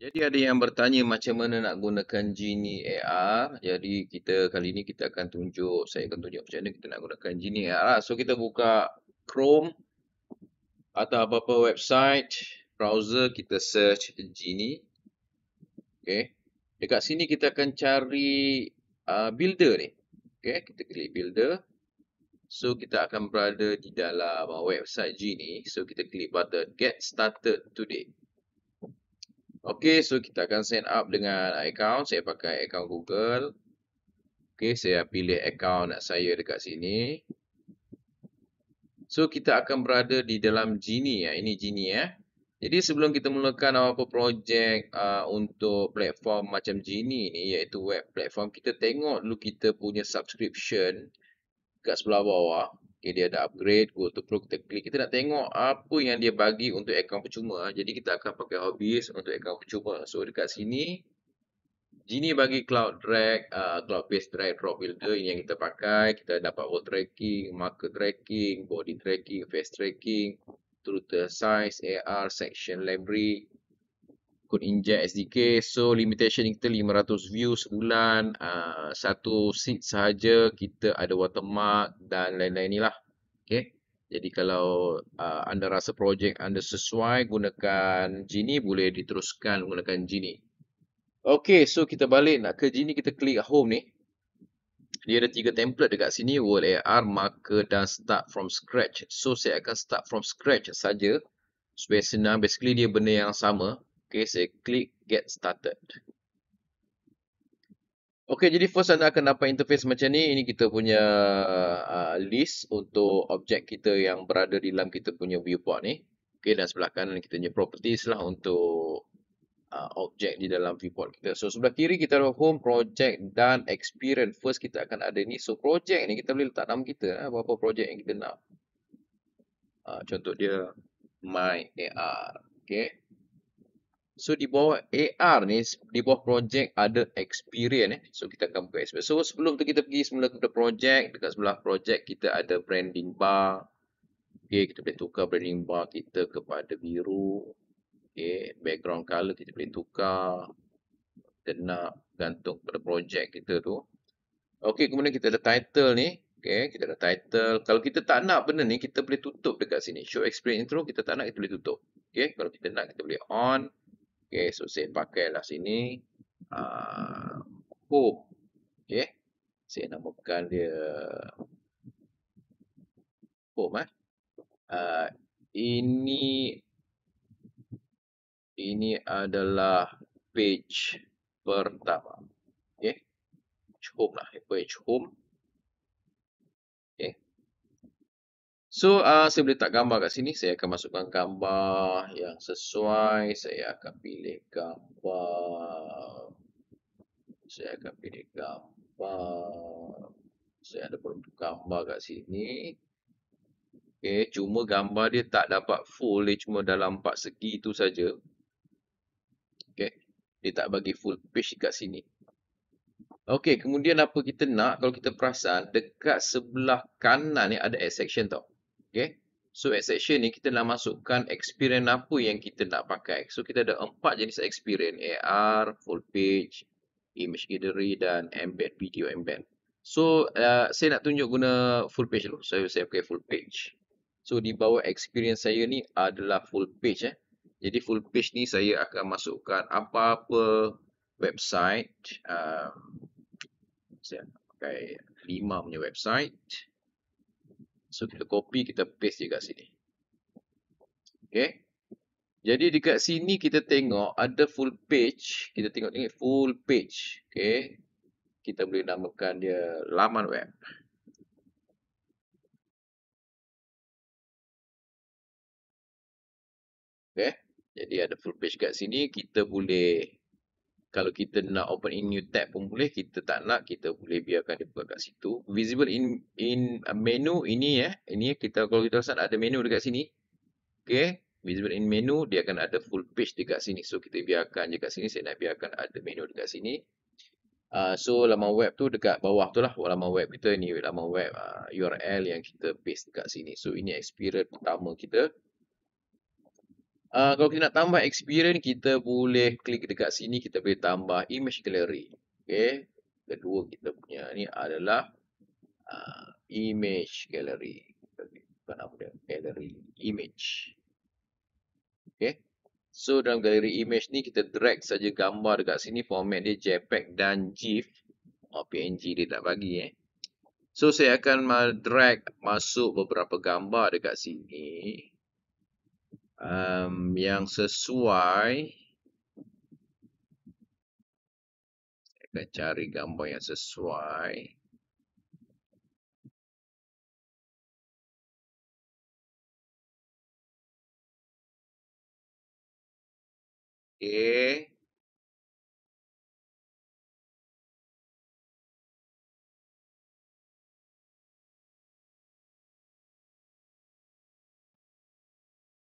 Jadi ada yang bertanya macam mana nak gunakan Genie AR. Jadi kali ni kita akan tunjuk, saya akan tunjuk macam mana kita nak gunakan Genie AR lah. So kita buka Chrome atau apa-apa website, browser, kita search Genie. Okay. Dekat sini kita akan cari builder ni. Okay, kita klik builder. So kita akan berada di dalam website Genie. So kita klik button get started today. Okay, so kita akan sign up dengan account. Saya pakai account Google. Okay, saya pilih account saya dekat sini. So, kita akan berada di dalam Genie. Ini Genie ya. Jadi, sebelum kita mulakan apa-apa projek untuk platform macam Genie ni, iaitu web platform, kita tengok dulu kita punya subscription kat sebelah bawah. Okay, dia ada upgrade, go to pro, kita klik. Kita nak tengok apa yang dia bagi untuk akaun percuma. Jadi kita akan pakai hobbies untuk akaun percuma. So dekat sini, Genie bagi cloud drag, cloud based drag drop builder. Ini yang kita pakai. Kita dapat word tracking, marker tracking, body tracking, face tracking, router size, AR, section library, code inject SDK. So limitation kita 500 view sebulan, satu seat sahaja, kita ada watermark dan lain-lain ni lah. Okay. Jadi kalau anda rasa projek anda sesuai gunakan Genie, boleh diteruskan gunakan Genie. Okay, so kita balik nak ke Genie, kita klik home ni. Dia ada 3 template dekat sini, World AR, Marker dan Start from Scratch. So saya akan start from scratch saja supaya senang. Basically dia benda yang sama. Okay, saya klik Get Started. Okay, jadi first anda akan dapat interface macam ni. Ini kita punya list untuk objek kita yang berada di dalam kita punya viewport ni. Okay, dan sebelah kanan kita punya properties lah untuk objek di dalam viewport kita. So, sebelah kiri kita ada home, project dan experience. First kita akan ada ni. So, project ni kita boleh letak nama kita. Apa-apa projek yang kita nak. Contoh dia My AR. Okay. So di bawah AR ni, di bawah projek ada experience. So kita akan buka experience. So sebelum tu kita pergi semula kepada projek. Dekat sebelah projek kita ada branding bar. Okay, kita boleh tukar branding bar kita kepada biru. Okay, background color kita boleh tukar. Kita nak gantung pada projek kita tu. Okay, kemudian kita ada title ni. Okay, kita ada title. Kalau kita tak nak benda ni, kita boleh tutup dekat sini. Show experience intro, kita tak nak, kita boleh tutup. Okay, kalau kita nak, kita boleh on. Okay, so saya pakailah sini home. Okay, saya namakan dia home. Ini adalah page pertama. Okay, home lah, page home. Okay. So, saya boleh letak gambar kat sini. Saya akan masukkan gambar yang sesuai. Saya akan pilih gambar. Saya ada produk gambar kat sini. Okay, cuma gambar dia tak dapat full. Dia cuma dalam 4 segi tu saja. Okay, dia tak bagi full page kat sini. Okay, kemudian apa kita nak? Kalau kita perasan, dekat sebelah kanan ni ada add section tau. Okay. So, add section ni kita nak masukkan experience apa yang kita nak pakai. So, kita ada 4 jenis experience. AR, full page, image gallery dan embed, video embed. So, saya nak tunjuk guna full page dulu. Saya pakai full page. So, di bawah experience saya ni adalah full page. Jadi, full page ni saya akan masukkan apa-apa website. Saya pakai 5 punya website. So, kita copy, kita paste je kat sini. Okay. Jadi, dekat sini kita tengok ada full page. Kita tengok ni full page. Okay. Kita boleh namakan dia laman web. Okay. Jadi, ada full page kat sini. Kita boleh, kalau kita nak open in new tab pun boleh. Kita tak nak, kita boleh biarkan dia buka kat situ. Visible in menu ini Ini kita, kalau kita rasa ada menu dekat sini. Okay. Visible in menu, dia akan ada full page dekat sini. So, kita biarkan je kat sini. Saya nak biarkan ada menu dekat sini. So, laman web tu dekat bawah tu lah. Laman web kita ni, laman web URL yang kita paste dekat sini. So, ini experience pertama kita. Kalau kita nak tambah experience, kita boleh klik dekat sini, kita boleh tambah image gallery. Okay. Kedua kita punya ni adalah image gallery. Bukan apa dia, gallery image. Okay. So dalam galeri image ni kita drag saja gambar dekat sini, format dia JPEG dan GIF. PNG dia tak bagi So saya akan drag masuk beberapa gambar dekat sini. Yang sesuai. Saya akan cari gambar yang sesuai. Okay.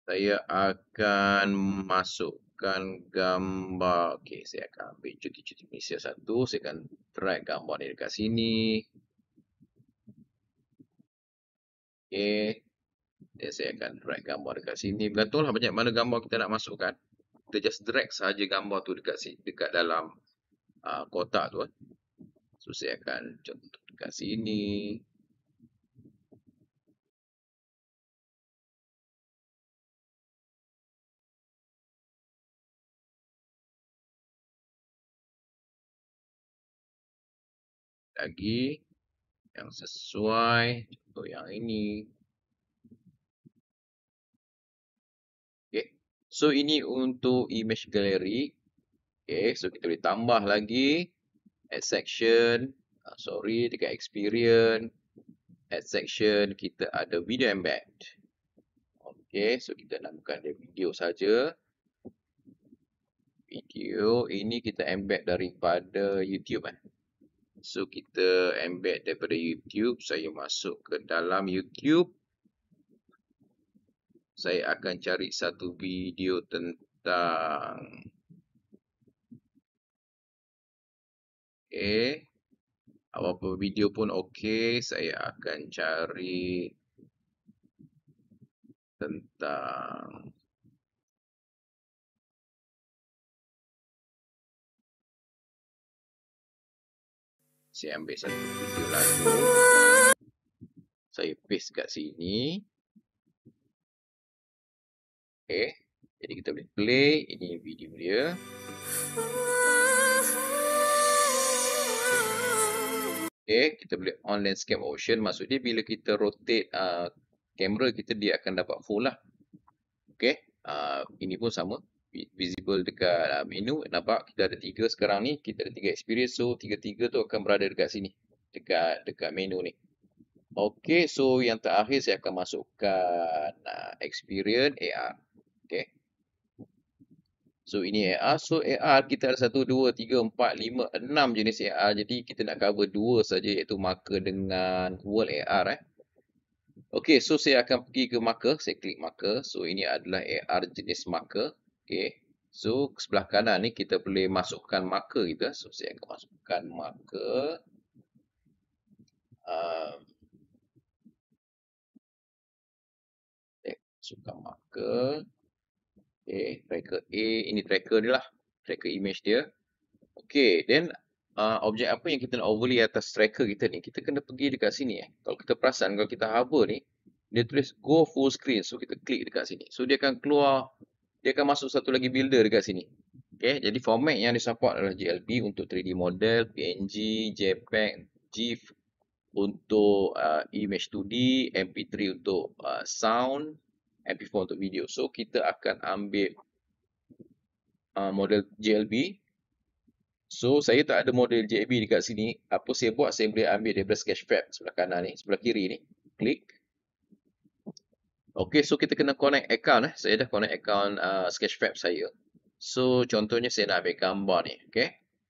Saya akan masukkan gambar. Okay, saya akan ambil cuti-cuti Malaysia satu. Saya akan drag gambar ni dekat sini. Okay. Dan saya akan drag gambar dekat sini. Bergantunglah banyak mana gambar kita nak masukkan. Kita just drag saja gambar tu dekat sini, dekat dalam kotak tu. So saya akan contoh dekat sini. Lagi yang sesuai, contoh yang ini. Okay. So ini untuk image gallery. Okay, so kita boleh tambah lagi. Add section. Sorry, dekat experience. Add section, kita ada video embed. Okay, so kita namakan dia video saja. Video ini kita embed daripada YouTube. So kita embed daripada YouTube. Saya masuk ke dalam YouTube. Saya akan cari satu video tentang apa video pun okey. Saya akan cari tentang saya ambil satu video lagu. Saya paste kat sini. Okay. Jadi kita boleh play. Ini video dia. Okay. Kita boleh on landscape motion. Maksud dia bila kita rotate kamera kita, dia akan dapat full lah. Okay. Ini pun sama. Visible dekat menu. Nampak kita ada 3 sekarang ni. Kita ada 3 experience. So 3-3 tu akan berada dekat sini. Dekat menu ni. Okay, so yang terakhir saya akan masukkan experience AR. Okay. So ini AR. So AR kita ada 1, 2, 3, 4, 5, 6 jenis AR. Jadi kita nak cover 2 saja, iaitu marker dengan world AR. Okay, so saya akan pergi ke marker. Saya klik marker. So ini adalah AR jenis marker. Okay. So sebelah kanan ni kita boleh masukkan marker kita. So saya akan masukkan marker. Masukkan marker. Okay, tracker A, ini tracker dia lah. Tracker image dia. Okay, then objek apa yang kita nak overlay atas tracker kita ni, kita kena pergi dekat sini. Kalau kita perasan, kalau kita hover ni, dia tulis go full screen. So kita klik dekat sini. So dia akan keluar, dia akan masuk satu lagi builder dekat sini. Okay, jadi format yang disupport adalah GLB untuk 3D model, PNG, JPEG, GIF untuk image 2D, MP3 untuk sound, MP4 untuk video. So kita akan ambil model JLB. So saya tak ada model JLB dekat sini. Apa saya buat, saya boleh ambil daripada Sketchfab sebelah kanan ni, sebelah kiri ni. Klik. Okay, so kita kena connect account. Saya dah connect account Sketchfab saya. So contohnya saya nak ambil gambar ni. Okay.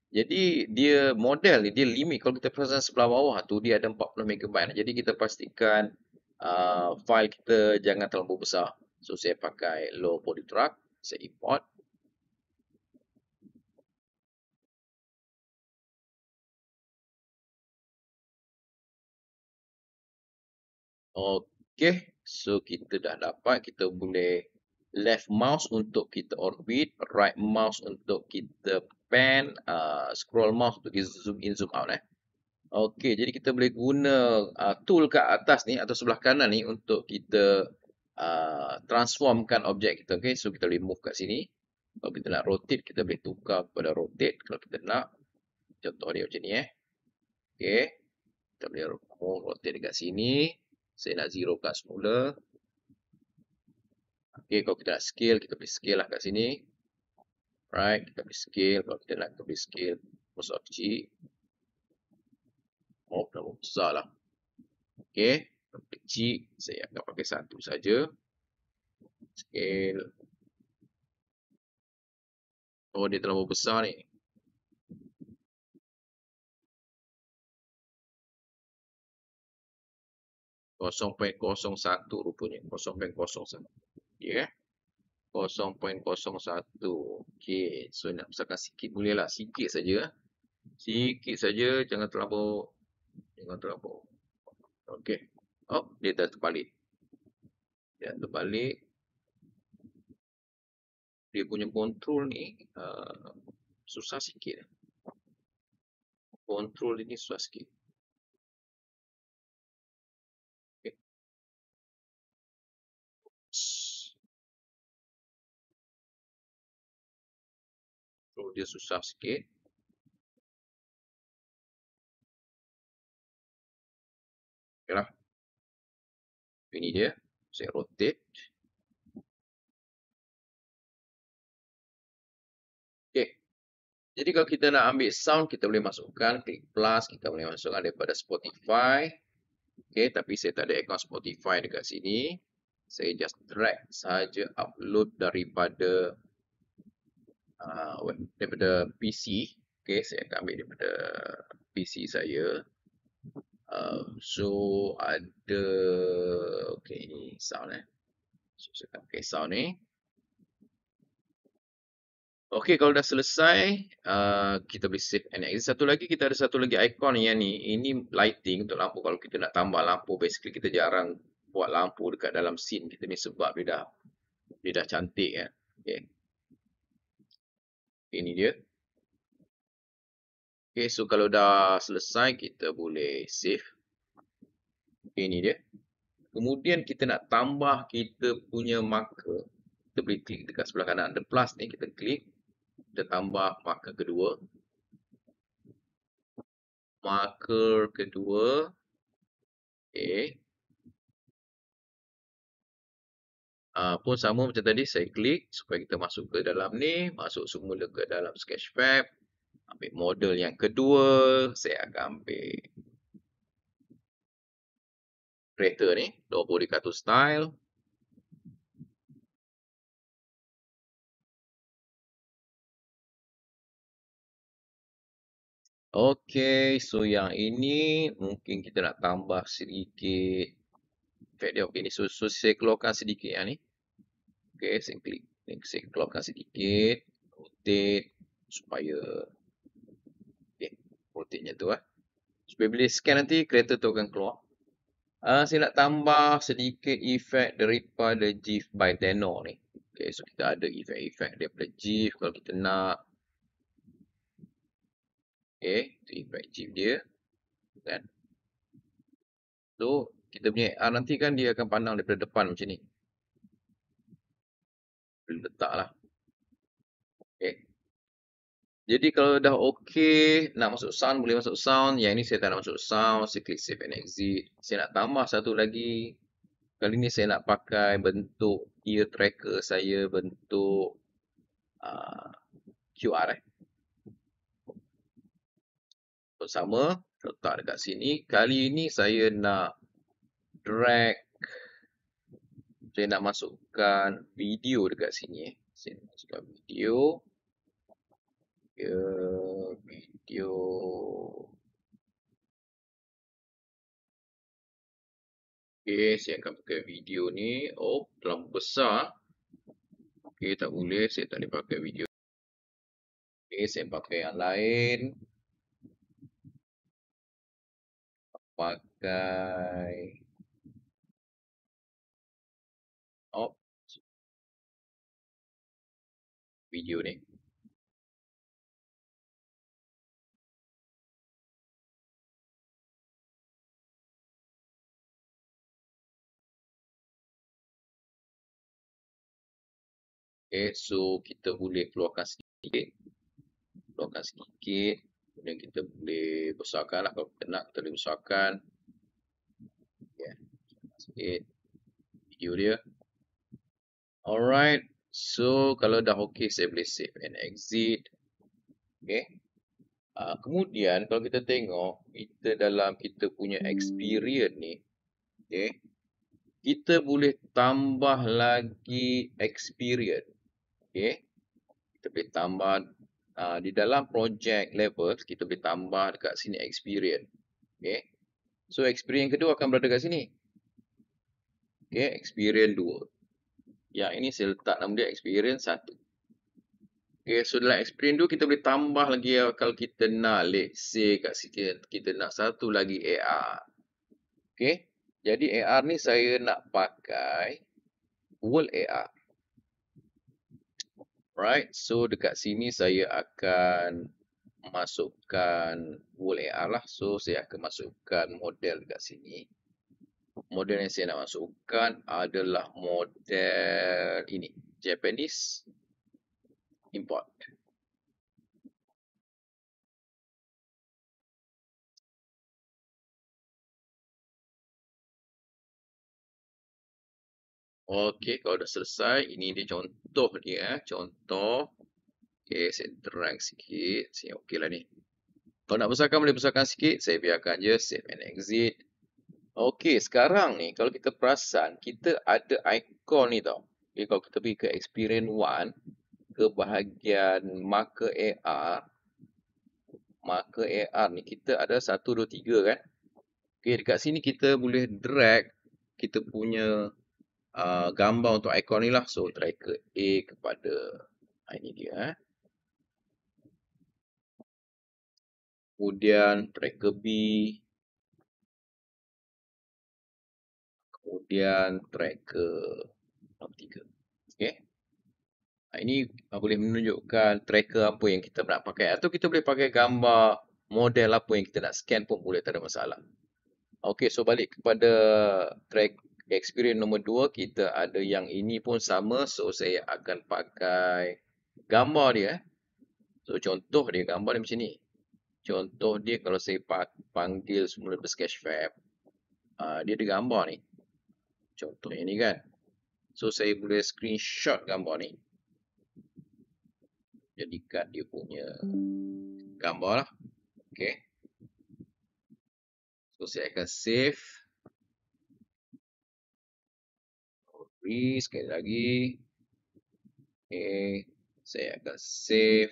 Jadi dia model ni, dia limit. Kalau kita perasan sebelah bawah tu, dia ada 40 MB. Jadi kita pastikan file kita jangan terlalu besar. So saya pakai low poly track. Saya import. Okay, so kita dah dapat, kita boleh left mouse untuk kita orbit, right mouse untuk kita pan, scroll mouse untuk kita zoom in, zoom out. Okey, jadi kita boleh guna tool kat atas ni atau sebelah kanan ni untuk kita transformkan objek kita. Okey, so kita boleh move kat sini. Kalau kita nak rotate, kita boleh tukar kepada rotate. Kalau kita nak, contoh dia macam ni Okey, kita boleh rotate dekat sini. Saya nak zero kat semula. Okey, kalau kita nak scale, kita boleh scale lah kat sini. Right, kita boleh scale. Kalau kita nak, kita boleh scale. Besar kecil. Oh, nama besar lah. Okey, kecil. Saya akan pakai satu saja. Scale. Oh, dia terlalu besar ni. Kosong poin kosong satu rupanya. 0.01. Ya. 0.01. Okey. So, nak besarkan sikit boleh lah. Sikit saja. Sikit saja. Jangan terlalu. Okey. Oh, dia dah terbalik. Dia punya kontrol ni susah sikit. Kontrol ini susah sikit. Okay. So, dia susah sikit. Okay lah. Ini dia. Saya rotate. Okay. Jadi kalau kita nak ambil sound, kita boleh masukkan, klik plus, kita boleh masukkan daripada Spotify. Okay, tapi saya tak ada account Spotify dekat sini. Saya just drag saja upload daripada PC. Okay, saya akan ambil daripada PC saya. So ada, okay, ni sound So saya akan pakai sound ni. Okey, kalau dah selesai, kita boleh save and exit. Kita ada satu lagi ikon yang ni. Ini lighting untuk lampu. Kalau kita nak tambah lampu, basically kita jarang buat lampu dekat dalam scene kita ni sebab dia dah cantik kan. Okey. Ini dia. Okey, so kalau dah selesai, kita boleh save. Ini dia. Kemudian kita nak tambah kita punya marker. Kita boleh klik dekat sebelah kanan ada plus ni, kita klik. Kita tambah marker kedua. Okey. Pun sama macam tadi, saya klik supaya kita masuk ke dalam ni, masuk semula ke dalam Sketchfab. Ambil model yang kedua, saya akan ambil creator ni, lower body cartoon style. Okey, so yang ini mungkin kita nak tambah sedikit efek dia. Okey ni, so saya keluarkan sedikit yang ni. Okey, saya klik. Saya keluarkan sedikit, rotate supaya rotate macam tu supaya bila scan nanti kereta tu akan keluar. Saya nak tambah sedikit efek daripada GIF by Tenor ni. Okay, so kita ada efek-efek daripada GIF kalau kita nak. Okay, itu efek GIF dia. Kan? So, kita punya nanti kan dia akan pandang daripada depan macam ni. Boleh letak lah. Okay. Jadi kalau dah okay, nak masuk sound, boleh masuk sound. Yang ini saya tak nak masuk sound. Saya klik save and exit. Saya nak tambah satu lagi. Kali ni saya nak pakai bentuk ear tracker saya, bentuk QR sama, letak dekat sini. Kali ini saya nak drag, saya nak masukkan video dekat sini. Saya nak masukkan video. Video. Okay, saya akan pakai video ni. Oh, terlalu besar. Okay, tak boleh. Saya tak boleh pakai video. Okay, saya pakai yang lain. Pakai. Oh, video ni. Okay, so kita boleh keluarkan sedikit. Kemudian kita boleh besarkan lah. Kalau kita nak, kita boleh besarkan. Okay, sikit video dia. Alright, so kalau dah okay, saya boleh save and exit. Okay. Kemudian kalau kita tengok, kita dalam kita punya experience ni, okay, kita boleh tambah lagi experience. Okay. Kita boleh tambah di dalam project level, kita boleh tambah dekat sini experience. Okay. So experience kedua akan berada dekat sini. Okay, experience 2. Yang ini saya letak nama dia experience 1. Okay, so dalam experience 2 kita boleh tambah lagi kalau kita nak, let's say kat sini kita nak satu lagi AR. Okay, jadi AR ni saya nak pakai World AR. Right, so dekat sini saya akan masukkan World AR lah. So saya akan masukkan model dekat sini. Model yang saya nak masukkan adalah model ini, Japanese import. Okey, kalau dah selesai, ini dia contoh dia. Contoh. Okey, saya drag sikit. Saya okey lah ni. Kalau nak besarkan, boleh besarkan sikit. Saya biarkan je, save and exit. Okey, sekarang ni kalau kita perasan, kita ada ikon ni tau. Okay, kalau kita pergi ke experience 1, ke bahagian marker AR. Marker AR ni kita ada 1, 2, 3 kan. Okey, dekat sini kita boleh drag kita punya gambar untuk ikon ni lah. So, drag ke A kepada ini dia. Kemudian drag ke B. Kemudian drag ke nombor 3. Okay. Ini boleh menunjukkan tracker apa yang kita nak pakai. Atau kita boleh pakai gambar model apa yang kita nak scan pun boleh, tak ada masalah. Okey, so balik kepada track experience nombor 2, kita ada yang ini pun sama. So, saya akan pakai gambar dia. So, contoh dia, gambar dia macam ni. Contoh dia kalau saya panggil semula ke Sketchfab, dia ada gambar ni. Contohnya ni kan. So, saya boleh screenshot gambar ni. Jadikan dia punya gambar lah. Okay. So, saya akan save. Sekali lagi. Okay. Saya akan save.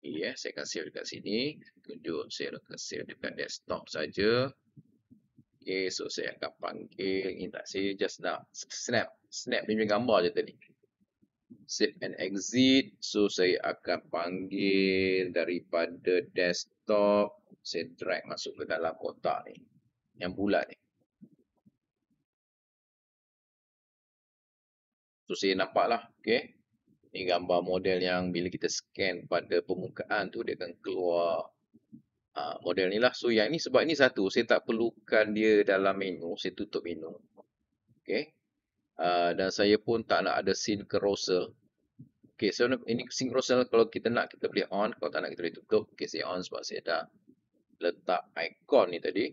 Ya, saya akan save dekat sini. Tunjuk saya akan save dekat desktop saja. Okay, so saya akan panggil. Ini tak, saya just nak snap dia punya gambar je tadi. Save and exit. So, saya akan panggil daripada desktop. Saya drag masuk ke dalam kotak ni. Yang bulat ni. So, saya nampak lah. Okay. Ini gambar model yang bila kita scan pada permukaan tu, dia akan keluar model ni lah. So, yang ni sebab ini satu. Saya tak perlukan dia dalam menu. Saya tutup menu. Okay. Dan saya pun tak nak ada scene carousel. Okay, so ini scene carousel kalau kita nak, kita boleh on. Kalau tak nak, kita boleh tutup. Okay, saya on sebab saya dah letak ikon ni tadi.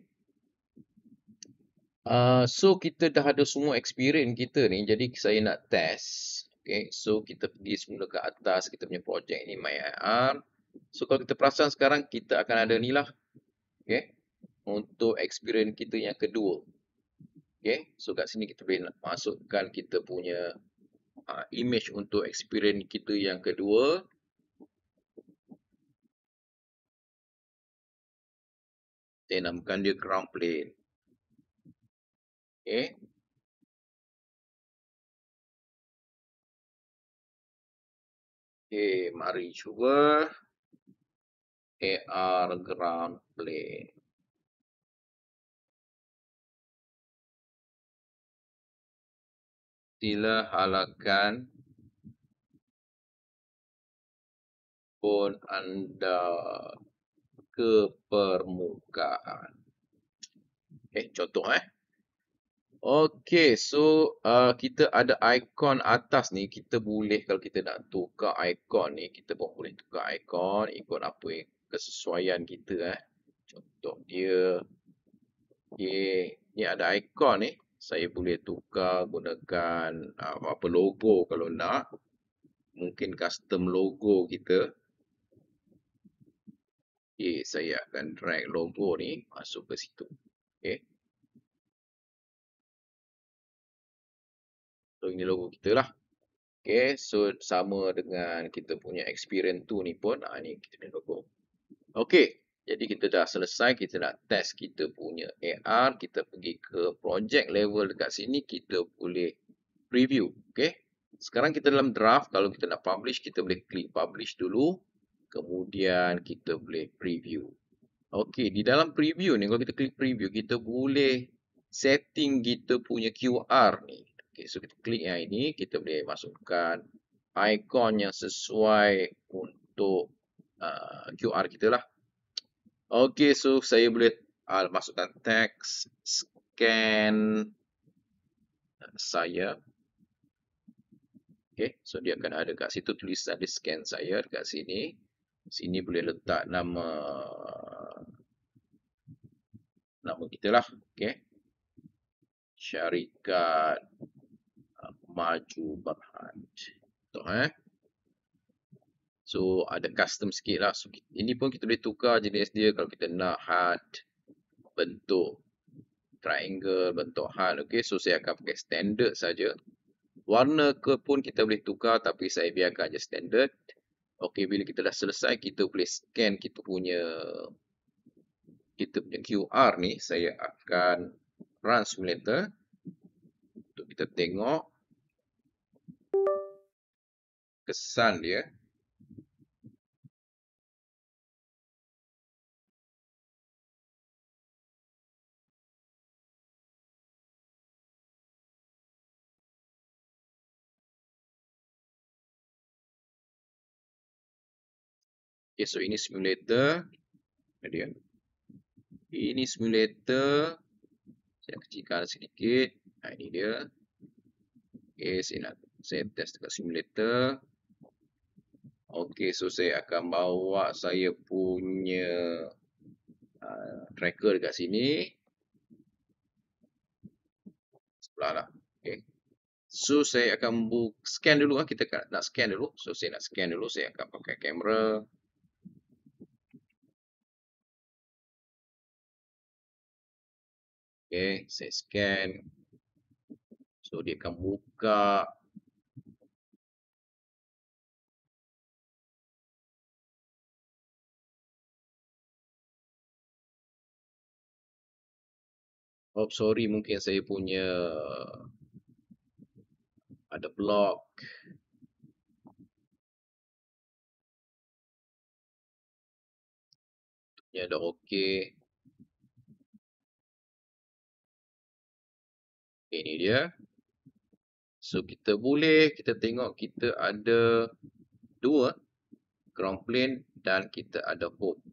So, kita dah ada semua experience kita ni. Jadi, saya nak test. Okay, so kita pergi semula ke atas. Kita punya projek ni, MyIR. So, kalau kita perasan sekarang, kita akan ada ni lah. Okay, untuk experience kita yang kedua. Okay, so kat sini kita boleh masukkan kita punya image untuk experience kita yang kedua. Saya namakan dia ground plane. Okay. Okay, mari cuba AR ground plane. Sila halakan pun anda ke permukaan. Contoh Okey, so kita ada ikon atas ni, kita boleh kalau kita nak tukar ikon ni, kita pun boleh tukar ikon ikut apa yang kesesuaian kita Contoh dia, okey, ni ada ikon ni, saya boleh tukar gunakan apa logo kalau nak, mungkin custom logo kita. Okey, saya akan drag logo ni masuk ke situ. Okey. So ini logo kita lah. Okay, so sama dengan kita punya experience tu ni pun, ni kita punya logo. Okay, jadi kita dah selesai, kita nak test kita punya AR, kita pergi ke project level dekat sini, kita boleh preview. Okay, sekarang kita dalam draft, kalau kita nak publish, kita boleh klik publish dulu, kemudian kita boleh preview. Okay, di dalam preview ni, kalau kita klik preview, kita boleh setting kita punya QR ni. Okay, so kita klik yang ini, kita boleh masukkan ikon yang sesuai untuk QR kita lah. Okay, so saya boleh masukkan teks scan saya. Okay, so dia akan ada kat situ tulisan di scan saya dekat sini. Sini boleh letak nama kita lah. Okay, Syarikat Maju Berhad. So ada custom sikit lah. So, ini pun kita boleh tukar jenis dia kalau kita nak hard, bentuk triangle, bentuk hard. Okay, so saya akan pakai standard saja. Warna ke pun kita boleh tukar tapi saya biarkan je standard. Okay, bila kita dah selesai, kita boleh scan kita punya QR ni. Saya akan run simulator untuk kita tengok kesan dia. Okay, so ini simulator. Ini simulator. Saya kecilkan sedikit. Ini dia. Okay, saya test dekat simulator. Okay, so saya akan bawa saya punya tracker dekat sini. Sebelah lah. Okay. So saya akan scan dulu. Kita nak scan dulu. So saya nak scan dulu. Saya akan pakai kamera. Okay, saya scan. So dia akan buka. Oh, sorry, mungkin saya punya ada block. Ya, dah okey. Ini dia. So kita tengok kita ada 2 ground plane dan kita ada home.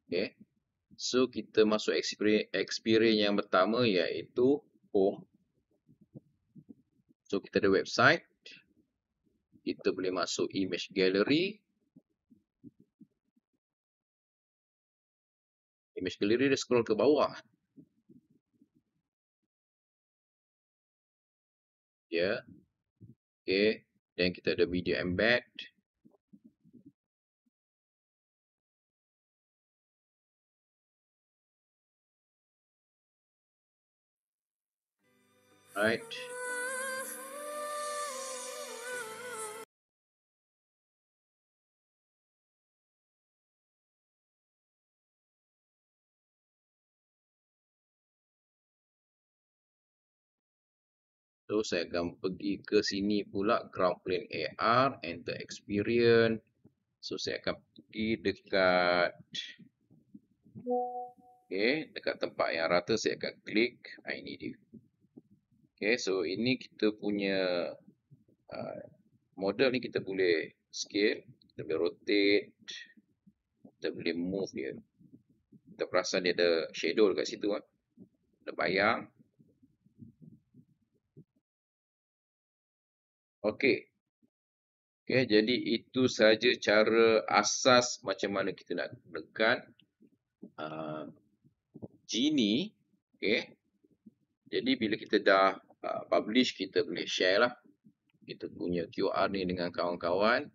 Okay. So kita masuk experience yang pertama iaitu home. So kita ada website. Kita boleh masuk image gallery. Image gallery dia scroll ke bawah. Ya. Okay. Dan kita ada video embed. Right. So saya akan pergi ke sini pula ground plane AR, enter experience. So saya akan pergi dekat dekat tempat yang rata saya akan klik. Ini dia. Okay, so ini kita punya model ni kita boleh scale. Kita boleh rotate. Kita boleh move dia. Kita perasan dia ada shadow kat situ kan. Ada bayang. Okey. Okay, jadi itu saja cara asas macam mana kita nak gunakan Genie. Okay. Jadi bila kita dah publish, kita boleh share lah kita punya QR ni dengan kawan-kawan.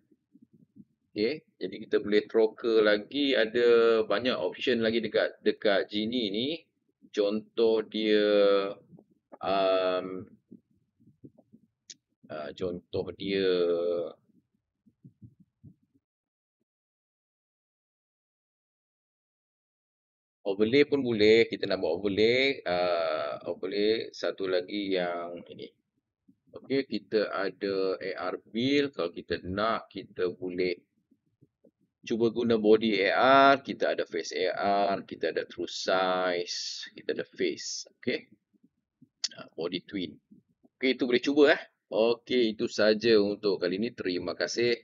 Okay. Jadi kita boleh troker lagi, ada banyak option lagi dekat Genie ni. Contoh dia overlay pun boleh. Kita nak buat overlay. Overlay satu lagi yang ini. Okey, kita ada AR build. Kalau kita nak, kita boleh cuba guna body AR. Kita ada face AR. Kita ada true size. Kita ada face. Okey. Body twin. Okey, itu boleh cuba. Okey, itu saja untuk kali ini. Terima kasih.